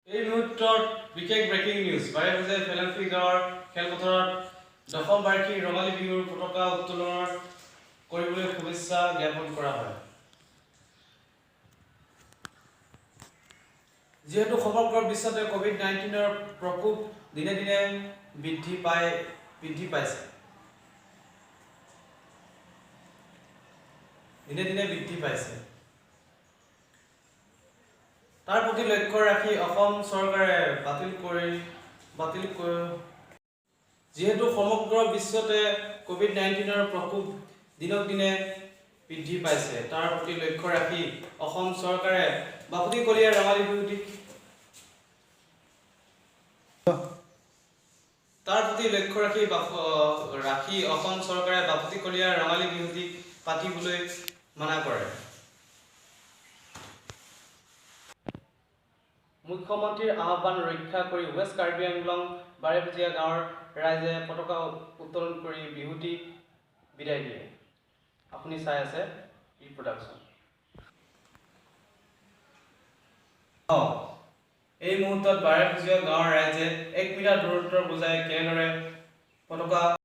এই মুহূৰ্তত বিশেষ ব্ৰেকিং নিউজ বাৰেপূজীয়া ফেলাংচি গাঁৱৰ খেলপথাৰত দশম বাৰ্ষিক ৰঙালী বিহুৰ পতাকা উত্তোলন কৰিবলৈ শুভেচ্ছা জ্ঞাপন কৰা হয়। যিহেতু সমগ্ৰ বিশ্বতে কোভিড-19ৰ প্ৰকোপ দিনে দিনে বৃদ্ধি পাইছে। তাৰ প্ৰতি লক্ষ্য ৰাখি অসম চৰকাৰে যিহেতু সমগ্ৰ বিশ্বতে কোভিড-19ৰ প্ৰকোপ দিনক দিনে বৃদ্ধি পাইছে, তাৰ প্ৰতি লক্ষ্য ৰাখি অসম চৰকাৰে বাপুতি কলিয়াৰ ৰঙালী বিহুটিক পাতিবলৈ মানা কৰে। মুখ্যমন্ত্ৰীৰ আহ্বান ৰক্ষা কৰি ৱেষ্ট কাৰ্বি আংলং বাৰেপূজীয়া গাঁৱৰ ৰাইজে পতাকা উত্তোলন কৰি বিহুটি বিদায় দিয়ে। আপুনি চাই আছে ৰিপ্ৰডাকশ্যন। এই মুহূৰ্তত বাৰেপূজীয়া গাঁৱৰ ৰাইজে 1 মিটাৰ দূৰত্ব বজাই কেনেদৰে পতাকা